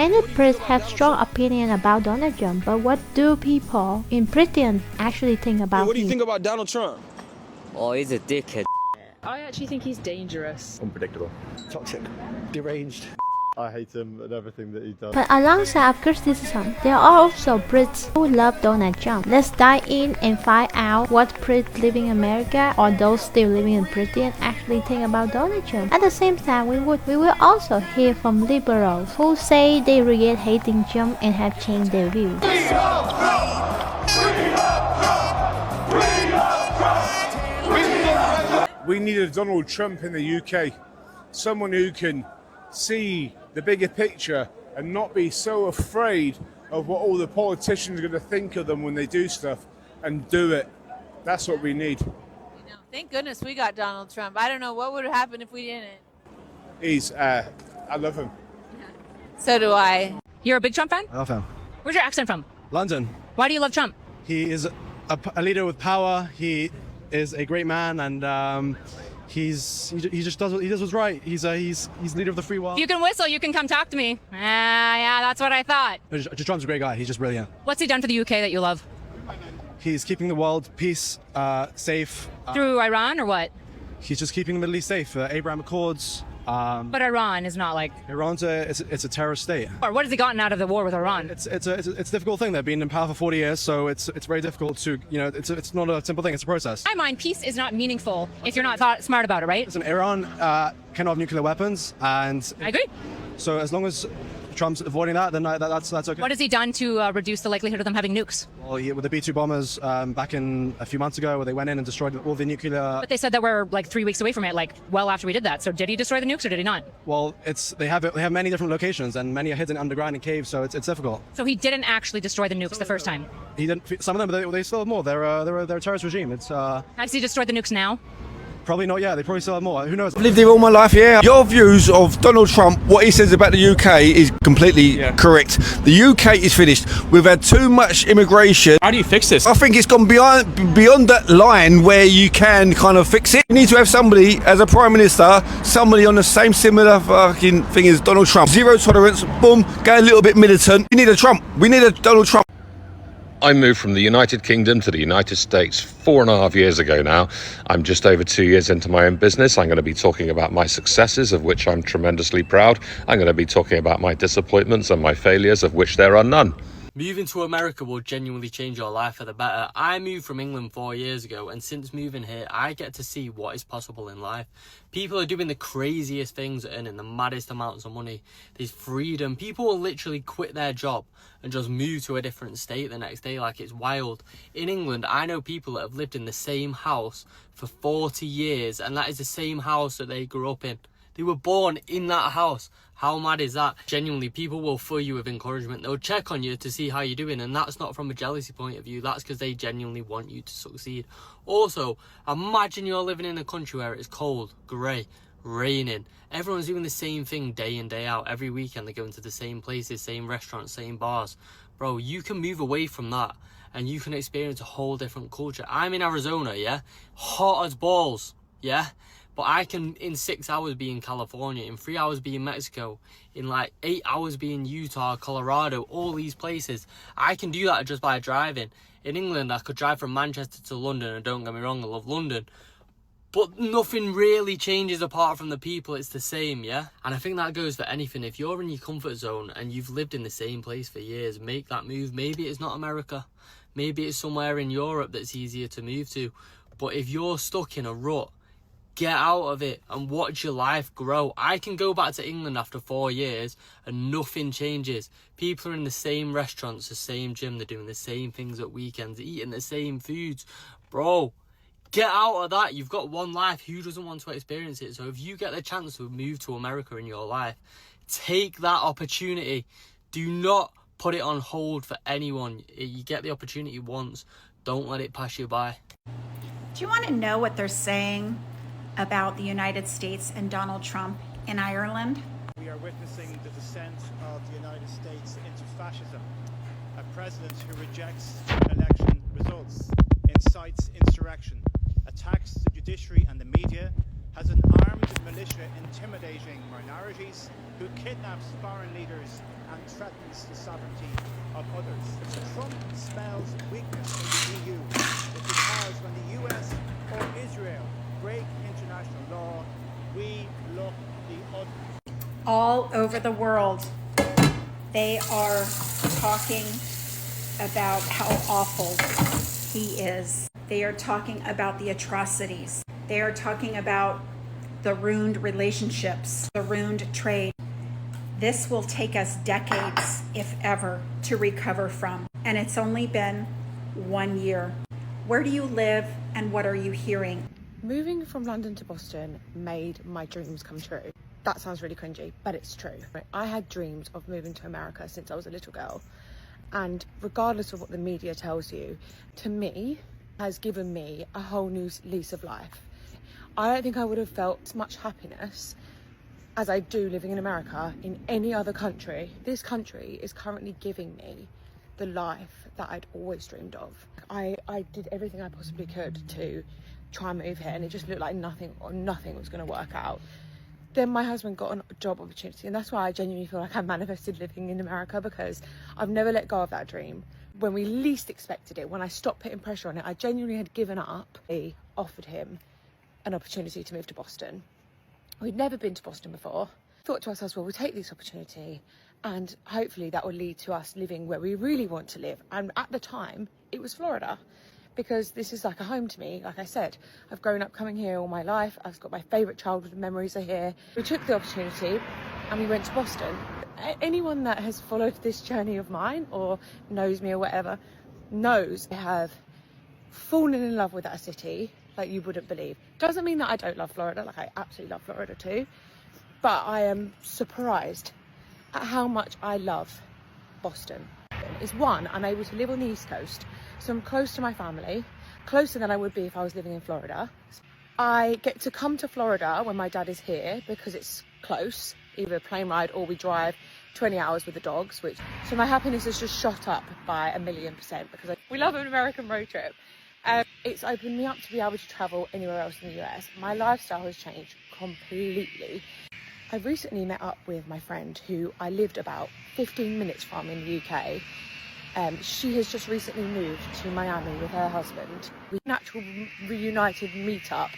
Many Brits have strong opinion about Donald Trump, but what do people in Britain actually think about him? What do you think about Donald Trump? Oh, he's a dickhead. I actually think he's dangerous. Unpredictable. Toxic. Deranged. I hate him and everything that he does. But alongside of criticism, there are also Brits who love Donald Trump. Let's dive in and find out what Brits living in America or those still living in Britain actually think about Donald Trump. At the same time, we will also hear from liberals who say they regret hating Trump and have changed their views. We need a Donald Trump in the UK, someone who can see the bigger picture and not be so afraid of what all the politicians are going to think of them when they do stuff, and do it. That's what we need. Thank goodness we got Donald Trump. I don't know what would have happened if we didn't. I love him. So do I. You're a big Trump fan? I love him. Where's your accent from? London. Why do you love Trump? He is a leader with power. He is a great man, and he just does what's right. He's leader of the free world. If you can whistle, you can come talk to me. Yeah, that's what I thought. Just Trump's a great guy. He's just brilliant. What's he done for the UK that you love? He's keeping the world peace, safe. Through Iran or what? He's just keeping the Middle East safe. Abraham Accords. But Iran is not like... Iran's it's a terrorist state. Or what has he gotten out of the war with Iran? It's a difficult thing. They've been in power for 40 years, so it's very difficult to, it's not a simple thing. It's a process. In my mind, peace is not meaningful if you're not smart about it, right? Listen, Iran cannot have nuclear weapons, and I agree. So as long as Trump's avoiding that, then that's okay. What has he done to reduce the likelihood of them having nukes? Well, with the B-2 bombers back in a few months ago, where they went in and destroyed all the nuclear. But they said that we're like 3 weeks away from it, like well after we did that. So did he destroy the nukes or did he not? Well, they have many different locations, and many are hidden underground in caves, so it's difficult. So he didn't actually destroy the nukes the first time. He didn't. Some of them, they still have more. They're a terrorist regime. Has he destroyed the nukes now? Probably not yet. They probably still have more. Who knows? I've lived here all my life, yeah. Your views of Donald Trump, what he says about the UK is completely correct. The UK is finished. We've had too much immigration. How do you fix this? I think it's gone beyond that line where you can kind of fix it. You need to have somebody as a Prime Minister, somebody on the same similar fucking thing as Donald Trump. Zero tolerance, boom, go a little bit militant. We need a Trump. We need a Donald Trump. I moved from the United Kingdom to the United States 4.5 years ago now. I'm just over 2 years into my own business. I'm going to be talking about my successes, of which I'm tremendously proud. I'm going to be talking about my disappointments and my failures, of which there are none. Moving to America will genuinely change your life for the better. I moved from England 4 years ago, and since moving here, I get to see what is possible in life. People are doing the craziest things, earning the maddest amounts of money. There's freedom. People will literally quit their job and just move to a different state the next day, like it's wild. In England, I know people that have lived in the same house for 40 years, and that is the same house that they grew up in. They were born in that house. How mad is that? Genuinely, people will fill you with encouragement. They'll check on you to see how you're doing, and that's not from a jealousy point of view. That's because they genuinely want you to succeed. Also, imagine you're living in a country where it's cold, grey, raining. Everyone's doing the same thing day in, day out. Every weekend they're going to the same places, same restaurants, same bars. Bro, you can move away from that and you can experience a whole different culture. I'm in Arizona, yeah? Hot as balls, yeah? But I can, in 6 hours, be in California, in 3 hours be in Mexico, in like 8 hours be in Utah, Colorado, all these places. I can do that just by driving. In England, I could drive from Manchester to London, and don't get me wrong, I love London. But nothing really changes apart from the people. It's the same, yeah? And I think that goes for anything. If you're in your comfort zone and you've lived in the same place for years, make that move. Maybe it's not America. Maybe it's somewhere in Europe that's easier to move to. But if you're stuck in a rut, get out of it and watch your life grow. I can go back to England after 4 years and nothing changes. People are in the same restaurants, the same gym, they're doing the same things at weekends, eating the same foods. Bro, get out of that. You've got one life. Who doesn't want to experience it? So if you get the chance to move to America in your life, take that opportunity. Do not put it on hold for anyone. You get the opportunity once. Don't let it pass you by. Do you want to know what they're saying about the United States and Donald Trump in Ireland? We are witnessing the descent of the United States into fascism. A president who rejects election results, incites insurrection, attacks the judiciary and the media, has an armed militia intimidating minorities, who kidnaps foreign leaders and threatens the sovereignty of others. Trump spells weakness in the EU. It's because when the US or Israel break international law, we look the other. All over the world, they are talking about how awful he is. They are talking about the atrocities. They are talking about the ruined relationships, the ruined trade. This will take us decades, if ever, to recover from. And it's only been 1 year. Where do you live and what are you hearing? Moving from London to Boston made my dreams come true. That sounds really cringy, but it's true. I had dreams of moving to America since I was a little girl. And regardless of what the media tells you, to me, has given me a whole new lease of life. I don't think I would have felt as much happiness as I do living in America in any other country. This country is currently giving me the life that I'd always dreamed of. I did everything I possibly could to try and move here, and it just looked like nothing was going to work out. Then my husband got a job opportunity, and that's why I genuinely feel like I manifested living in America, because I've never let go of that dream. When we least expected it, when I stopped putting pressure on it, I genuinely had given up. I offered him an opportunity to move to Boston. We'd never been to Boston before. Thought to ourselves, well, we'll take this opportunity and hopefully that will lead to us living where we really want to live. And at the time, it was Florida, because this is like a home to me. Like I said, I've grown up coming here all my life. I've got my favourite childhood memories are here. We took the opportunity and we went to Boston. Anyone that has followed this journey of mine or knows me or whatever knows I have fallen in love with that city like you wouldn't believe. Doesn't mean that I don't love Florida, like I absolutely love Florida too, but I am surprised at how much I love Boston. It's one, I'm able to live on the East Coast, so I'm close to my family, closer than I would be if I was living in Florida. I get to come to Florida when my dad is here because it's close, either a plane ride or we drive 20 hours with the dogs, so my happiness has just shot up by 1,000,000% because we love an American road trip. It's opened me up to be able to travel anywhere else in the US. My lifestyle has changed completely. I recently met up with my friend who I lived about 15 minutes from in the UK. She has just recently moved to Miami with her husband. We had an actual reunited meetup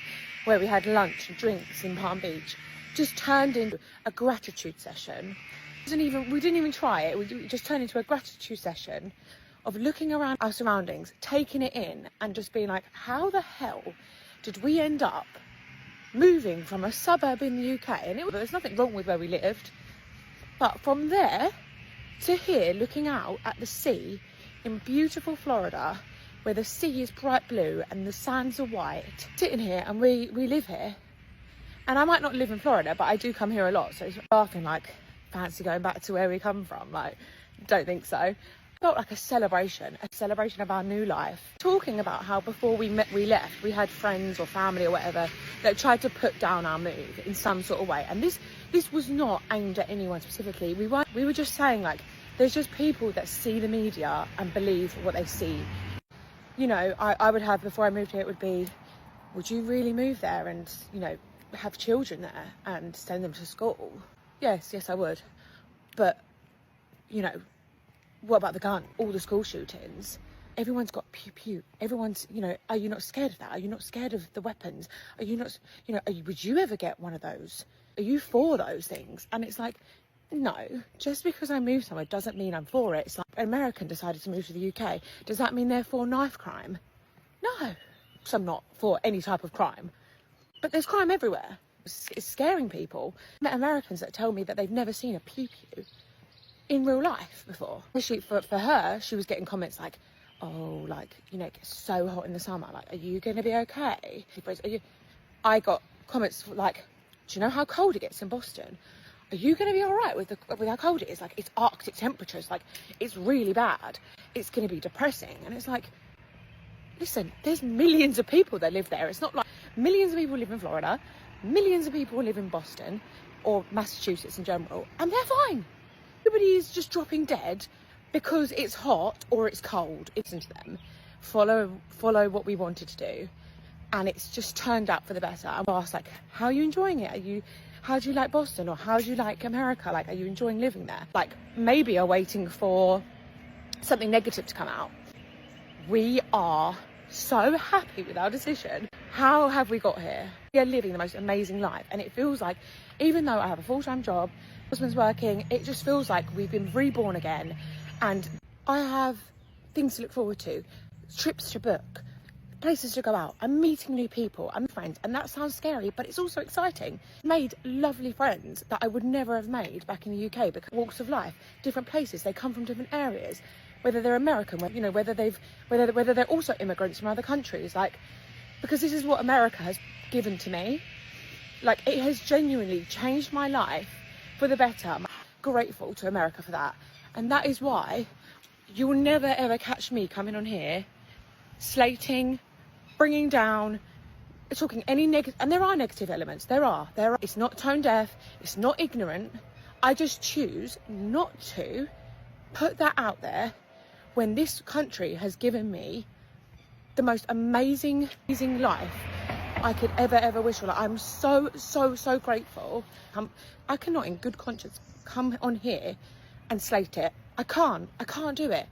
where we had lunch and drinks in Palm Beach. Just turned into a gratitude session. We didn't even try it. We just turned into a gratitude session of looking around our surroundings, taking it in and just being like, how the hell did we end up moving from a suburb in the UK? And there's nothing wrong with where we lived, but from there to here, looking out at the sea in beautiful Florida, where the sea is bright blue and the sands are white, sitting here and we live here. And I might not live in Florida, but I do come here a lot, so it's laughing like, fancy going back to where we come from, like, don't think so. Felt like a celebration of our new life. Talking about how before we left, we had friends or family or whatever that tried to put down our move in some sort of way. And this was not aimed at anyone specifically. We were just saying, like, there's just people that see the media and believe what they see. You know, I would have, before I moved here, it would be, would you really move there and, you know, have children there and send them to school? Yes, I would. But, you know, what about the gun? All the school shootings. Everyone's got pew-pew. Everyone's, you know, are you not scared of that? Are you not scared of the weapons? Are you not, you know, would you ever get one of those? Are you for those things? And it's like, no, just because I moved somewhere doesn't mean I'm for it. It's like an American decided to move to the UK. Does that mean they're for knife crime? No. So I'm not for any type of crime. But there's crime everywhere. It's scaring people. I met Americans that tell me that they've never seen a pew-pew in real life before. For her, she was getting comments like, oh, like, you know, it gets so hot in the summer, like, are you going to be okay? I got comments like, do you know how cold it gets in Boston? Are you going to be all right with how cold it is? Like, it's Arctic temperatures, like, it's really bad. It's going to be depressing. And it's like, listen, there's millions of people that live there. It's not like millions of people live in Florida, millions of people live in Boston or Massachusetts in general, and they're fine. Everybody is just dropping dead because it's hot or it's cold. Listen to them. Follow what we wanted to do. and it's just turned out for the better. I was like, how are you enjoying it? How do you like Boston, or how do you like America? Like, are you enjoying living there? Like, maybe are waiting for something negative to come out. We are so happy with our decision. How have we got here? We are living the most amazing life, and it feels like, even though I have a full-time job, husband's working, it just feels like we've been reborn again, and I have things to look forward to, trips to book, places to go out. I'm meeting new people, I'm friends, and that sounds scary, but it's also exciting. Made lovely friends that I would never have made back in the UK, because walks of life, different places, they come from different areas, whether they're American, whether they're also immigrants from other countries, like, because this is what America has given to me. Like, it has genuinely changed my life for the better. I'm grateful to America for that, and that is why you will never ever catch me coming on here slating, bringing down, talking any negative. And there are negative elements, there are. It's not tone deaf, it's not ignorant. I just choose not to put that out there when this country has given me the most amazing life I could ever wish for. Like, I'm so grateful. I cannot in good conscience come on here and slate it. I can't do it.